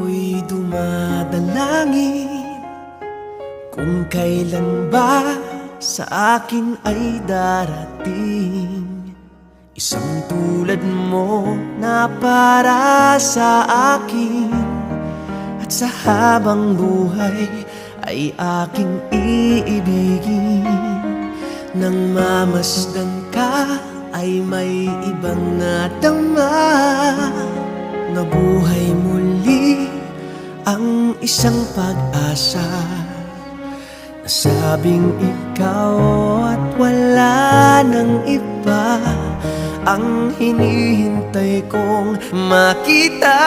Ako'y dumadalangin kung kailan ba sa akin ay darating isang tulad mo na para sa akin. At sa habang buhay ay aking iibigin. Nang mamasdan ka ay may ibang nadama. Nabuhay muli ang isang pag-asa. Nasabing ikaw at wala nang iba ang hinihintay kong makita.